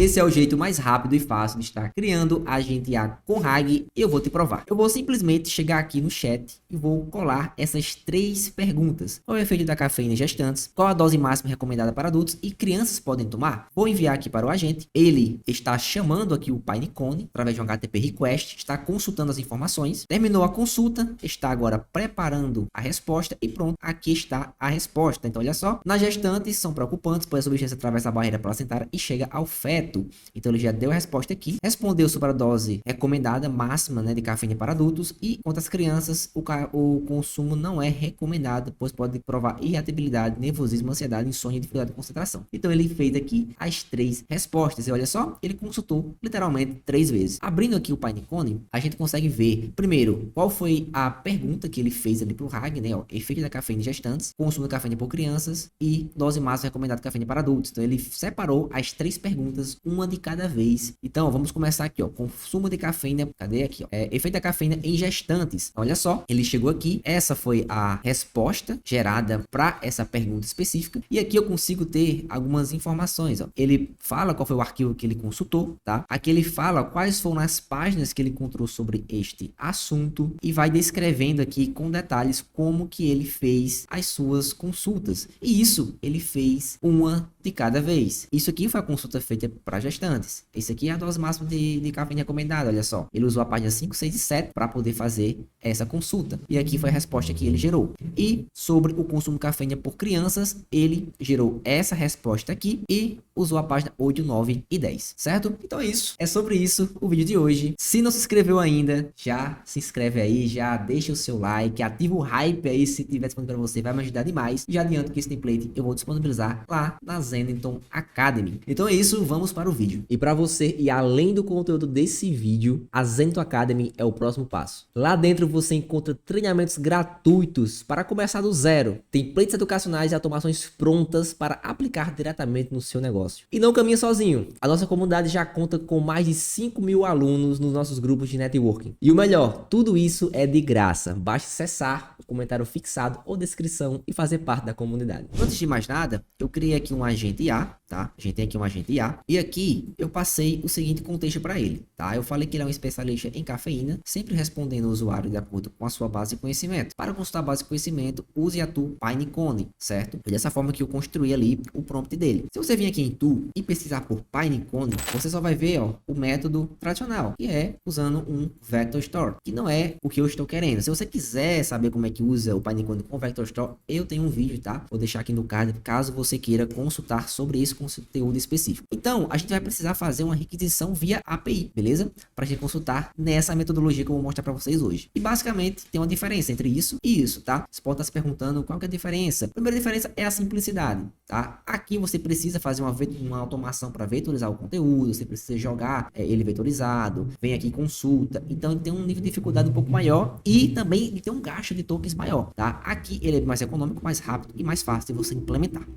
esse é o jeito mais rápido e fácil de estar criando agente IA com RAG e eu vou te provar. Eu vou simplesmente chegar aqui no chat e vou colar essas 3 perguntas. Qual é o efeito da cafeína em gestantes? Qual a dose máxima recomendada para adultos e crianças podem tomar? Vou enviar aqui para o agente. Ele está chamando aqui o Pinecone através de um HTTP request, está consultando as informações, terminou a consulta, está agora preparando a resposta e pronto, aqui está a resposta. Então olha só, nas gestantes são preocupantes, pois a substância atravessa a barreira placentária e chega ao feto. Então ele já deu a resposta aqui, respondeu sobre a dose recomendada máxima, né, de cafeína para adultos, e quanto às crianças, o consumo não é recomendado, pois pode provar irritabilidade, nervosismo, ansiedade, insônia e dificuldade de concentração. Então ele fez aqui as 3 respostas e olha só, ele consultou literalmente 3 vezes. Abrindo aqui o Pinecone, a gente consegue ver, primeiro, qual foi a pergunta que ele fez ali pro RAG, né, ó, efeito da cafeína em gestantes, consumo de cafeína por crianças e dose máxima recomendada de cafeína para adultos. Então ele separou as 3 perguntas, uma de cada vez. Então vamos começar aqui, ó, consumo de cafeína, cadê aqui, ó, efeito da cafeína em gestantes. Olha só, ele chegou aqui, essa foi a resposta gerada para essa pergunta específica e aqui eu consigo ter algumas informações, ó. Ele fala qual foi o arquivo que ele consultou, tá? Aqui ele fala quais foram as páginas que ele encontrou sobre este assunto e vai descrevendo aqui com detalhes como que ele fez as suas consultas. E isso ele fez uma de cada vez. Isso aqui foi a consulta feita para gestantes. Esse aqui é a dose máxima de cafeína recomendada, olha só. Ele usou a página 5, 6 e 7 para poder fazer essa consulta. E aqui foi a resposta que ele gerou. E sobre o consumo de cafeína por crianças, ele gerou essa resposta aqui e usou a página 8, 9 e 10, certo? Então é isso. É sobre isso o vídeo de hoje. Se não se inscreveu ainda, já se inscreve aí, já deixa o seu like, ativa o hype aí se tiver disponível para você, vai me ajudar demais. Já adianto que esse template eu vou disponibilizar lá na Zenington Academy. Então é isso, vamos para o vídeo. E para você ir além do conteúdo desse vídeo, a Zenington Academy é o próximo passo. Lá dentro você encontra treinamentos gratuitos para começar do zero, templates educacionais e automações prontas para aplicar diretamente no seu negócio. E não caminha sozinho. A nossa comunidade já conta com mais de 5.000 alunos nos nossos grupos de networking. E o melhor, tudo isso é de graça. Basta acessar o comentário fixado ou descrição e fazer parte da comunidade. Antes de mais nada, eu criei aqui um agente IA, tá? A gente tem aqui um agente IA. E aqui eu passei o seguinte contexto para ele, tá? Eu falei que ele é um especialista em cafeína, sempre respondendo o usuário de acordo com a sua base de conhecimento. Para consultar a base de conhecimento, use a tool Pinecone, certo? Foi dessa forma que eu construí ali o prompt dele. Se você vir aqui em tool e pesquisar por Pinecone, você só vai ver, ó, o método tradicional, que é usando um vector store, que não é o que eu estou querendo. Se você quiser saber como é que usa o Pinecone com vector store, eu tenho um vídeo, tá? Vou deixar aqui no card, caso você queira consultar sobre esse conteúdo específico. Então, a gente vai precisar fazer uma requisição via API, beleza? Para a gente consultar nessa metodologia que eu vou mostrar para vocês hoje. E basicamente tem uma diferença entre isso e isso, tá? Você pode estar se perguntando qual que é a diferença. A primeira diferença é a simplicidade, tá? Aqui você precisa fazer uma automação para vetorizar o conteúdo, você precisa jogar ele vetorizado, vem aqui consulta, então ele tem um nível de dificuldade um pouco maior e também ele tem um gasto de tokens maior, tá? Aqui ele é mais econômico, mais rápido e mais fácil de você implementar,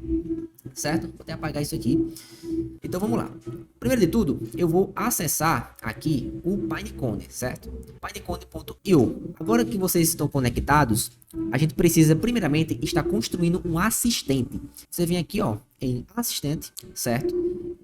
certo? Vou até apagar isso aqui. Então vamos lá. Primeiro de tudo, eu vou acessar aqui o Pinecone, certo? Pinecone.io. Agora que vocês estão conectados, a gente precisa primeiramente estar construindo um assistente. Você vem aqui, ó, em assistente, certo?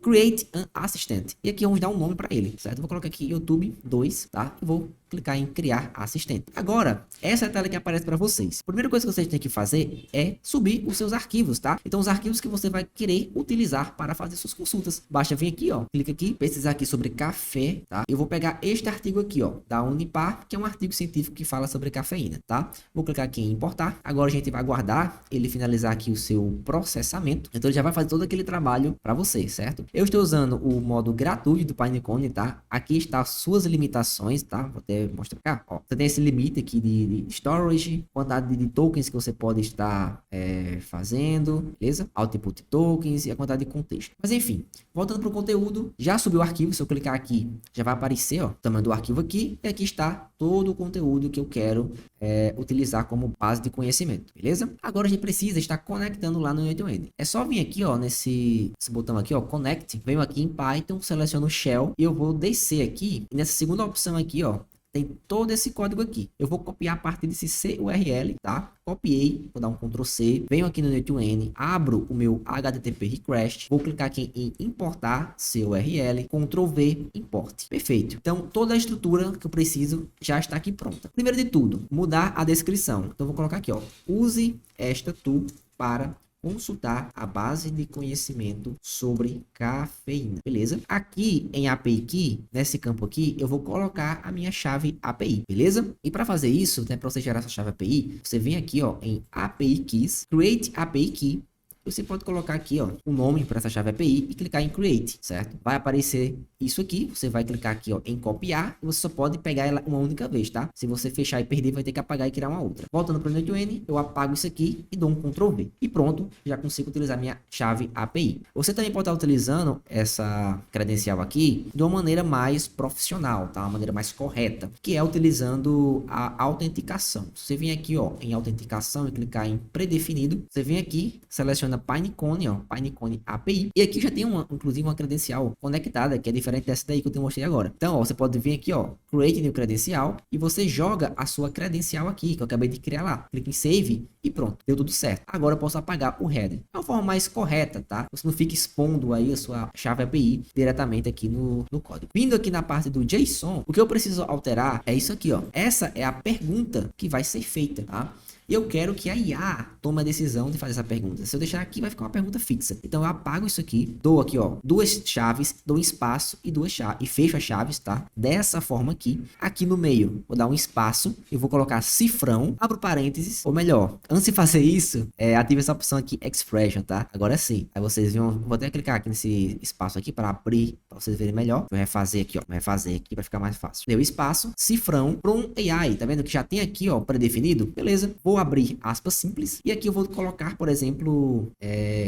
Create an assistant. E aqui vamos dar um nome para ele, certo? Eu vou colocar aqui YouTube 2, tá? E vou clicar em criar assistente. Agora, essa é a tela que aparece para vocês. A primeira coisa que vocês têm que fazer é subir os seus arquivos, tá? Então, os arquivos que você vai querer utilizar para fazer suas consultas. Basta vir aqui, ó, clica aqui, pesquisar aqui sobre café, tá? Eu vou pegar este artigo aqui, ó, da Unipar, que é um artigo científico que fala sobre cafeína, tá? Vou clicar aqui em importar. Agora a gente vai aguardar ele finalizar aqui o seu processamento. Então, ele já vai fazer todo aquele trabalho para você, certo? Eu estou usando o modo gratuito do Pinecone, tá? Aqui está as suas limitações, tá? Vou até mostrar cá, ó. Você tem esse limite aqui de storage, quantidade de tokens que você pode estar fazendo, beleza? Output tokens e a quantidade de contexto. Mas enfim, voltando para o conteúdo, já subiu o arquivo. Se eu clicar aqui, já vai aparecer, ó, o tamanho do arquivo aqui. E aqui está todo o conteúdo que eu quero utilizar como base de conhecimento, beleza? Agora a gente precisa estar conectando lá no end-to-end. É só vir aqui, ó, nesse botão aqui, ó, Connect. Venho aqui em Python, seleciono o Shell e eu vou descer aqui. E nessa segunda opção aqui, ó, tem todo esse código aqui. Eu vou copiar a partir desse CURL, tá? Copiei, vou dar um Ctrl C, venho aqui no Net2N, abro o meu HTTP request, vou clicar aqui em importar CURL, Ctrl V, import. Perfeito. Então, toda a estrutura que eu preciso já está aqui pronta. Primeiro de tudo, mudar a descrição. Então, vou colocar aqui, ó, use esta tool para consultar a base de conhecimento sobre cafeína, beleza? Aqui em API Key, nesse campo aqui, eu vou colocar a minha chave API, beleza? E para fazer isso, né, para você gerar essa chave API, você vem aqui, ó, em API Keys, Create API Key. Você pode colocar aqui, ó, o nome para essa chave API e clicar em Create, certo? Vai aparecer isso aqui, você vai clicar aqui, ó, em copiar, e você só pode pegar ela uma única vez, tá? Se você fechar e perder, vai ter que apagar e criar uma outra. Voltando para o Net2N, eu apago isso aqui e dou um Ctrl V. E pronto, já consigo utilizar minha chave API. Você também pode estar utilizando essa credencial aqui de uma maneira mais profissional, tá? Uma maneira mais correta, que é utilizando a autenticação. Você vem aqui, ó, em autenticação e clicar em predefinido, você vem aqui, seleciona Pinecone, ó, Pinecone API, e aqui já tem inclusive uma credencial conectada, que é diferente dessa daí que eu te mostrei agora. Então, ó, você pode vir aqui, ó, Create New Credencial, e você joga a sua credencial aqui, que eu acabei de criar lá. Clica em Save e pronto, deu tudo certo. Agora eu posso apagar o header. É uma forma mais correta, tá? Você não fica expondo aí a sua chave API diretamente aqui no código. Vindo aqui na parte do JSON, o que eu preciso alterar é isso aqui, ó. Essa é a pergunta que vai ser feita, tá? E eu quero que a IA tome a decisão de fazer essa pergunta. Se eu deixar aqui, vai ficar uma pergunta fixa. Então, eu apago isso aqui, dou aqui, ó, duas chaves, dou um espaço e duas chaves, e fecho as chaves, tá? Dessa forma aqui. Aqui no meio, vou dar um espaço, eu vou colocar cifrão, abro parênteses, ou melhor, antes de fazer isso, ative essa opção aqui, Expression, tá? Agora sim. Aí vocês vou até clicar aqui nesse espaço aqui para abrir, para vocês verem melhor. Vou refazer aqui, ó, vou refazer aqui para ficar mais fácil. Deu espaço, cifrão, from AI, tá vendo que já tem aqui, ó, pré-definido? Beleza, vou abrir aspas simples e aqui eu vou colocar, por exemplo,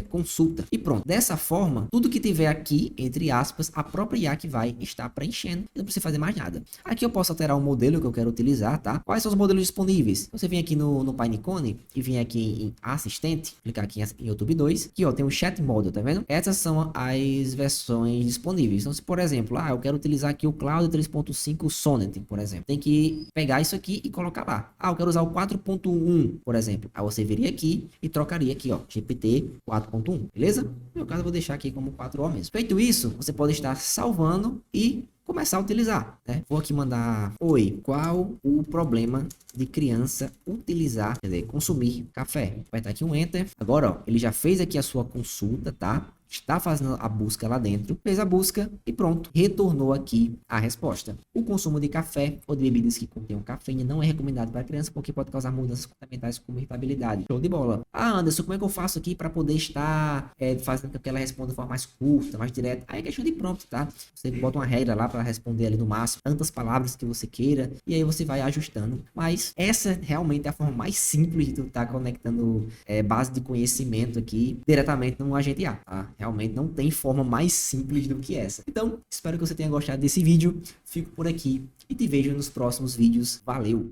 consulta e pronto. Dessa forma, tudo que tiver aqui, entre aspas, a própria IA que vai estar preenchendo, não precisa fazer mais nada. Aqui eu posso alterar o modelo que eu quero utilizar, tá? Quais são os modelos disponíveis? Você vem aqui no Pinecone e vem aqui em assistente, clicar aqui em YouTube 2, aqui ó, tem um chat model, tá vendo? Essas são as versões disponíveis. Então, se por exemplo, eu quero utilizar aqui o Cloud 3.5 Sonnet, por exemplo, tem que pegar isso aqui e colocar lá. Eu quero usar o 4.1, por exemplo. Aí você viria aqui e trocaria aqui, ó, GPT 4.1, beleza? No meu caso, eu vou deixar aqui como 4O mesmo. Feito isso, você pode estar salvando e começar a utilizar, né? Vou aqui mandar: oi, qual o problema de criança utilizar, quer dizer, consumir café? Vai estar aqui um enter. Agora, ó, ele já fez aqui a sua consulta, tá? Está fazendo a busca lá dentro, fez a busca e pronto, retornou aqui a resposta. O consumo de café ou de bebidas que contenham cafeína não é recomendado para criança porque pode causar mudanças comportamentais como irritabilidade. Show de bola. Anderson, como é que eu faço aqui para poder estar fazendo com que ela responda de forma mais curta, mais direta? Aí é questão de prompt, tá? Você bota uma regra lá para responder ali no máximo, tantas palavras que você queira, e aí você vai ajustando. Mas essa realmente é a forma mais simples de tu estar conectando base de conhecimento aqui diretamente no agente IA, tá? Realmente não tem forma mais simples do que essa. Então, espero que você tenha gostado desse vídeo. Fico por aqui e te vejo nos próximos vídeos. Valeu!